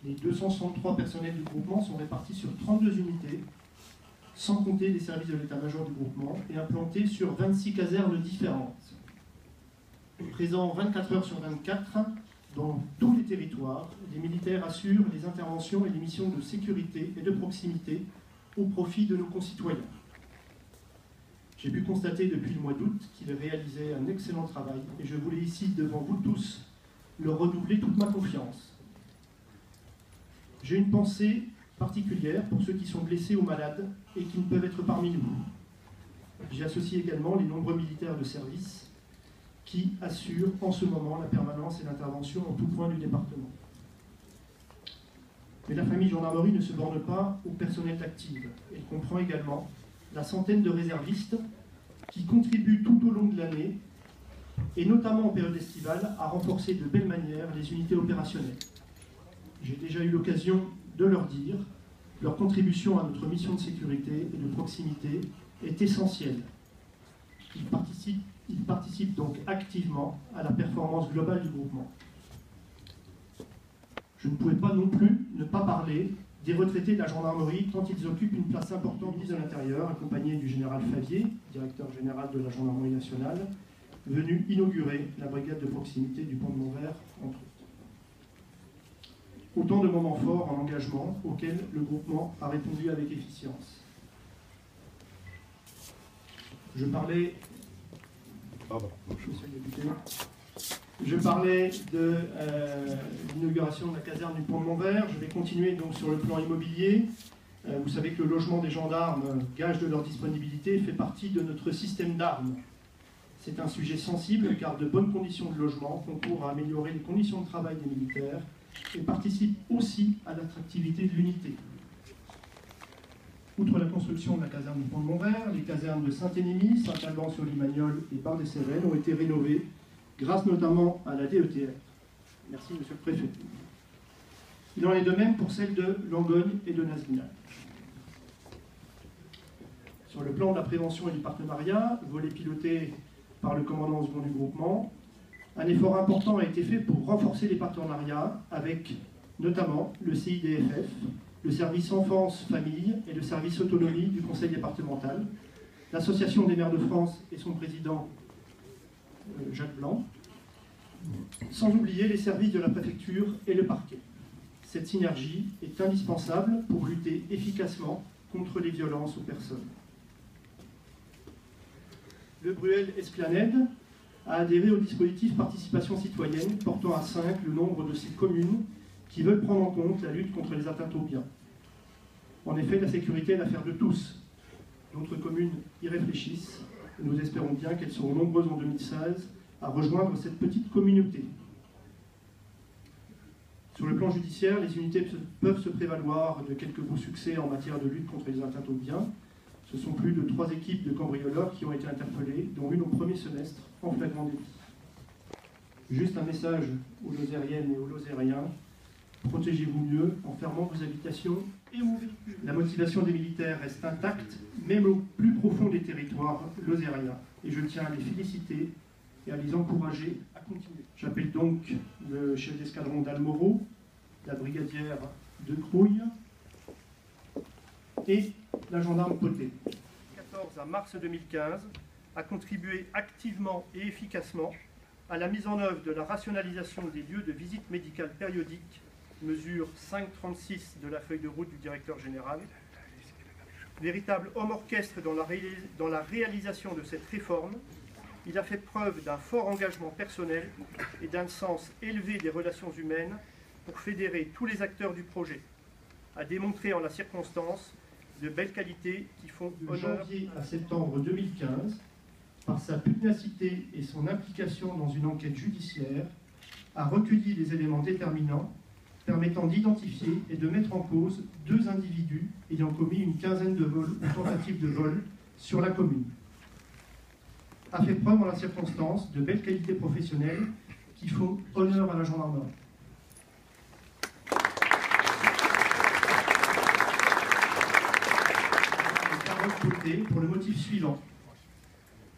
Les 263 personnels du groupement sont répartis sur 32 unités, sans compter les services de l'état-major du groupement, et implantés sur 26 casernes différentes. Présents 24 heures sur 24, dans tous les territoires, les militaires assurent les interventions et les missions de sécurité et de proximité au profit de nos concitoyens. J'ai pu constater depuis le mois d'août qu'ils réalisaient un excellent travail et je voulais ici, devant vous tous, leur renouveler toute ma confiance. J'ai une pensée particulière pour ceux qui sont blessés ou malades et qui ne peuvent être parmi nous. J'y associe également les nombreux militaires de service qui assurent en ce moment la permanence et l'intervention en tout point du département. Mais la famille gendarmerie ne se borne pas au personnel d'active. Elle comprend également la centaine de réservistes qui contribuent tout au long de l'année, et notamment en période estivale, à renforcer de belle manière les unités opérationnelles. J'ai déjà eu l'occasion de leur dire, leur contribution à notre mission de sécurité et de proximité est essentielle. Ils participent donc activement à la performance globale du groupement. Je ne pouvais pas non plus ne pas parler des retraités de la gendarmerie, tant ils occupent une place importante. Ministre de l'Intérieur, accompagné du général Favier, directeur général de la gendarmerie nationale, venu inaugurer la brigade de proximité du pont de Montvert, entre autres. Autant de moments forts en engagement auxquels le groupement a répondu avec efficience. Je parlais de l'inauguration de la caserne du pont de Montvert. Je vais continuer donc sur le plan immobilier. Vous savez que le logement des gendarmes, gage de leur disponibilité, fait partie de notre système d'armes. C'est un sujet sensible car de bonnes conditions de logement concourent à améliorer les conditions de travail des militaires et participent aussi à l'attractivité de l'unité. Outre la construction de la caserne du pont de Montvert, les casernes de Saint-Énémy, Saint-Alban-sur-Limagnole et Bar-des-Cévennes ont été rénovées grâce notamment à la DETR. Merci, monsieur le préfet. Il en est de même pour celles de Langogne et de Nasbinal. Sur le plan de la prévention et du partenariat, volet piloté par le commandant second du groupement, un effort important a été fait pour renforcer les partenariats avec notamment le CIDFF, le service enfance-famille et le service autonomie du conseil départemental, l'association des maires de France et son président Jacques Blanc, sans oublier les services de la préfecture et le parquet. Cette synergie est indispensable pour lutter efficacement contre les violences aux personnes. Le Bruel Esplanade a adhéré au dispositif participation citoyenne, portant à 5 le nombre de ces communes qui veulent prendre en compte la lutte contre les atteintes aux biens. En effet, la sécurité est l'affaire de tous. D'autres communes y réfléchissent, et nous espérons bien qu'elles seront nombreuses en 2016 à rejoindre cette petite communauté. Sur le plan judiciaire, les unités peuvent se prévaloir de quelques beaux succès en matière de lutte contre les atteintes aux biens. Ce sont plus de 3 équipes de cambrioleurs qui ont été interpellées, dont une au premier semestre en flagrant délit. Juste un message aux Lozériennes et aux Lozériens: protégez-vous mieux en fermant vos habitations et vos véhicules. La motivation des militaires reste intacte, même au plus profond des territoires lozériens. Et je tiens à les féliciter et à les encourager à continuer. J'appelle donc le chef d'escadron d'Almoro, la brigadière de Crouille et la gendarme Poté. 14 à mars 2015, a contribué activement et efficacement à la mise en œuvre de la rationalisation des lieux de visite médicale périodique, mesure 536 de la feuille de route du directeur général. Véritable homme orchestre dans la réalisation de cette réforme, il a fait preuve d'un fort engagement personnel et d'un sens élevé des relations humaines pour fédérer tous les acteurs du projet, a démontré en la circonstance de belles qualités qui font honneur. De janvier à septembre 2015, par sa pugnacité et son implication dans une enquête judiciaire, a recueilli les éléments déterminants permettant d'identifier et de mettre en cause 2 individus ayant commis une quinzaine de vols ou tentatives de vol sur la commune. A fait preuve en la circonstance de belles qualités professionnelles qui font honneur à la gendarmerie. Pour le motif suivant: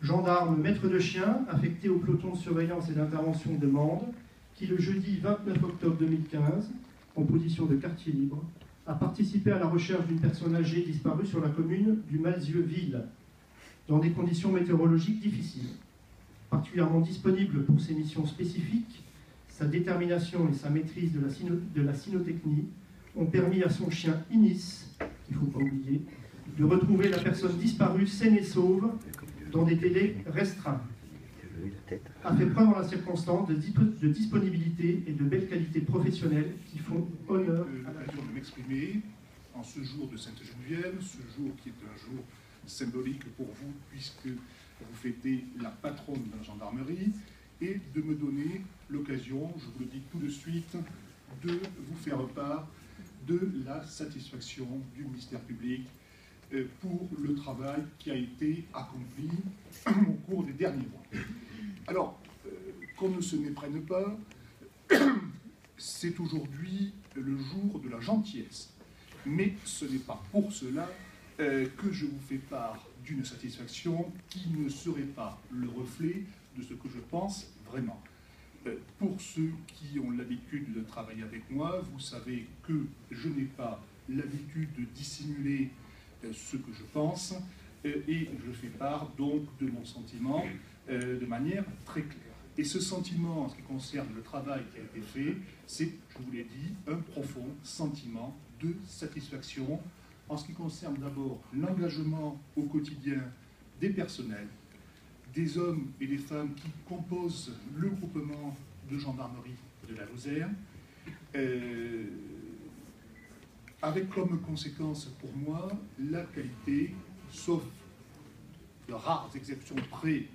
gendarme maître de chien affecté au peloton de surveillance et d'intervention de Mende, qui le jeudi 29 octobre 2015 en position de quartier libre, a participé à la recherche d'une personne âgée disparue sur la commune du Malzieu-Ville, dans des conditions météorologiques difficiles. Particulièrement disponible pour ses missions spécifiques, sa détermination et sa maîtrise de la cynotechnie ont permis à son chien Inis, qu'il ne faut pas oublier, de retrouver la personne disparue saine et sauve dans des délais restreints. A fait preuve en la circonstance de disponibilité et de belle qualité professionnelle qui font honneur à l'occasion de m'exprimer en ce jour de Sainte-Geneviève, ce jour qui est un jour symbolique pour vous puisque vous fêtez la patronne de la gendarmerie, et de me donner l'occasion, je vous le dis tout de suite, de vous faire part de la satisfaction du ministère public pour le travail qui a été accompli au cours des derniers mois. Alors, qu'on ne se méprenne pas, c'est aujourd'hui le jour de la gentillesse. Mais ce n'est pas pour cela que je vous fais part d'une satisfaction qui ne serait pas le reflet de ce que je pense vraiment. Pour ceux qui ont l'habitude de travailler avec moi, vous savez que je n'ai pas l'habitude de dissimuler ce que je pense, et je fais part donc de mon sentiment de manière très claire. Et ce sentiment, en ce qui concerne le travail qui a été fait, c'est, je vous l'ai dit, un profond sentiment de satisfaction en ce qui concerne d'abord l'engagement au quotidien des personnels, des hommes et des femmes qui composent le groupement de gendarmerie de la Lozère, avec comme conséquence pour moi la qualité, sauf de rares exceptions près,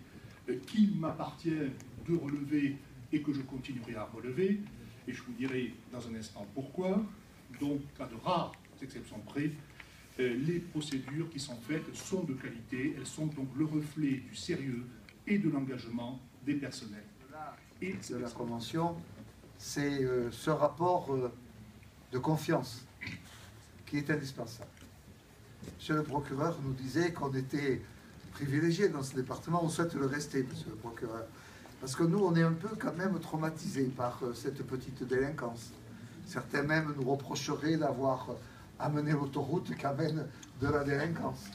qu'il m'appartient de relever et que je continuerai à relever, et je vous dirai dans un instant pourquoi. Donc, à de rares exceptions près, les procédures qui sont faites sont de qualité, elles sont donc le reflet du sérieux et de l'engagement des personnels. Et de la Convention, c'est ce rapport de confiance qui est indispensable. Monsieur le procureur nous disait qu'on était privilégié dans ce département, on souhaite le rester, monsieur le procureur. Parce que nous, on est un peu quand même traumatisés par cette petite délinquance. Certains même nous reprocheraient d'avoir amené l'autoroute qui amène de la délinquance.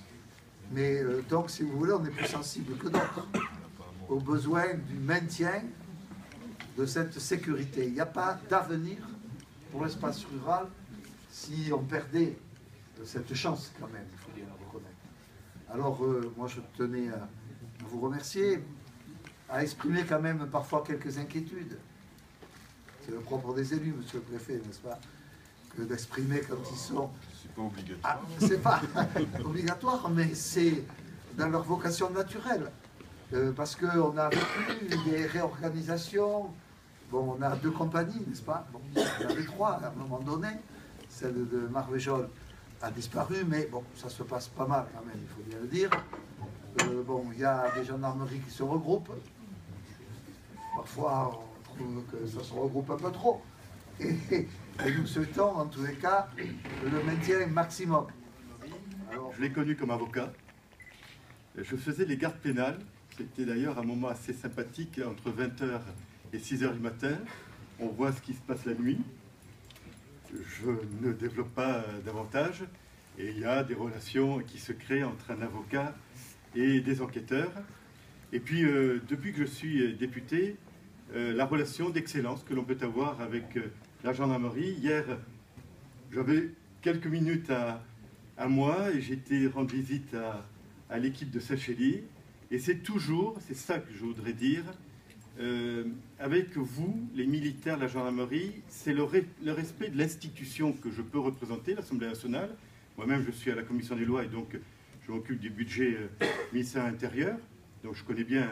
Mais donc, si vous voulez, on est plus sensible que d'autres au besoin du maintien de cette sécurité. Il n'y a pas d'avenir pour l'espace rural si on perdait cette chance quand même, il faut bien la reconnaître. Alors, moi, je tenais à vous remercier, à exprimer quand même parfois quelques inquiétudes. C'est le propre des élus, monsieur le préfet, n'est-ce pas, que d'exprimer quand ils sont... C'est pas obligatoire. Ah, c'est pas obligatoire, mais c'est dans leur vocation naturelle. Parce qu'on a vécu des réorganisations. Bon, on a 2 compagnies, n'est-ce pas? Bon, on avait 3 à un moment donné. Celle de Marvejols a disparu, mais bon, ça se passe pas mal quand même, il faut bien le dire. Bon, il y a des gendarmeries qui se regroupent. Parfois, on trouve que ça se regroupe un peu trop. Et nous souhaitons, en tous les cas, le maintien maximum. Alors, je l'ai connu comme avocat. Je faisais les gardes pénales. C'était d'ailleurs un moment assez sympathique, entre 20h et 6h du matin. On voit ce qui se passe la nuit. Je ne développe pas davantage. Et il y a des relations qui se créent entre un avocat et des enquêteurs. Et puis, depuis que je suis député, la relation d'excellence que l'on peut avoir avec la gendarmerie. Hier, j'avais quelques minutes à moi et j'ai été rendre visite à l'équipe de Saint-Chély. Et c'est toujours, c'est ça que je voudrais dire, avec vous, les militaires de la gendarmerie, c'est le respect de l'institution que je peux représenter, l'Assemblée nationale. Moi-même, je suis à la commission des lois et donc je m'occupe du budget ministère intérieur. Donc je connais bien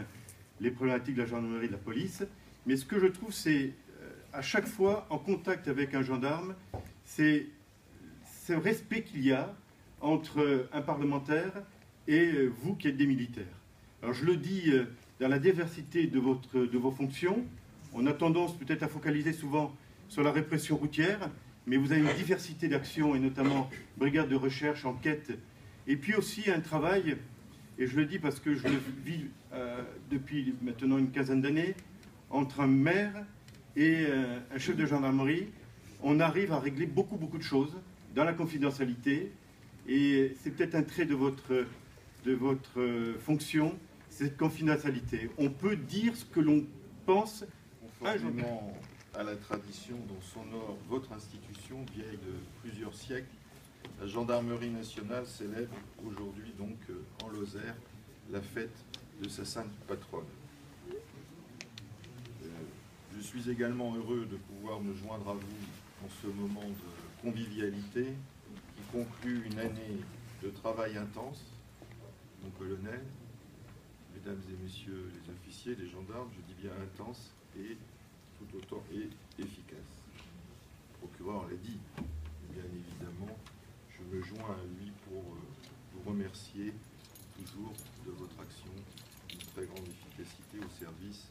les problématiques de la gendarmerie et de la police. Mais ce que je trouve, c'est à chaque fois, en contact avec un gendarme, c'est ce respect qu'il y a entre un parlementaire et vous qui êtes des militaires. Alors je le dis dans la diversité de vos fonctions, on a tendance peut-être à focaliser souvent sur la répression routière, mais vous avez une diversité d'actions, et notamment brigade de recherche, enquête, et puis aussi un travail, et je le dis parce que je le vis depuis maintenant une quinzaine d'années, entre un maire et un chef de gendarmerie, on arrive à régler beaucoup de choses dans la confidentialité. Et c'est peut-être un trait de votre fonction, cette confidentialité. On peut dire ce que l'on pense. Conformément à la tradition dont s'honore votre institution, vieille de plusieurs siècles, la Gendarmerie nationale célèbre aujourd'hui donc en Lozère la fête de sa sainte patronne. Je suis également heureux de pouvoir me joindre à vous en ce moment de convivialité qui conclut une année de travail intense. Mon colonel, mesdames et messieurs les officiers, les gendarmes, je dis bien intense et tout autant efficace. Le procureur l'a dit, bien évidemment, je me joins à lui pour vous remercier toujours de votre action, d'une très grande efficacité au service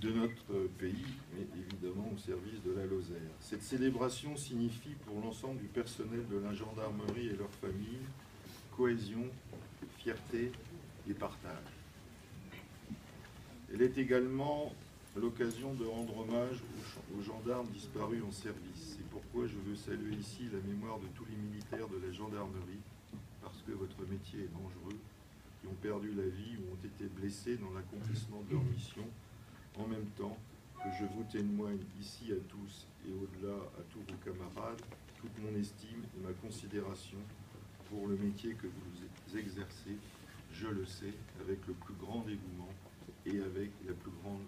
de notre pays, mais évidemment au service de la Lozère. Cette célébration signifie pour l'ensemble du personnel de la gendarmerie et leurs familles cohésion, fierté et partage. Elle est également l'occasion de rendre hommage aux gendarmes disparus en service. C'est pourquoi je veux saluer ici la mémoire de tous les militaires de la gendarmerie, parce que votre métier est dangereux, qui ont perdu la vie ou ont été blessés dans l'accomplissement de leur mission, en même temps que je vous témoigne ici à tous et au-delà à tous vos camarades toute mon estime et ma considération pour le métier que vous exercez, je le sais, avec le plus grand dévouement et avec la plus grande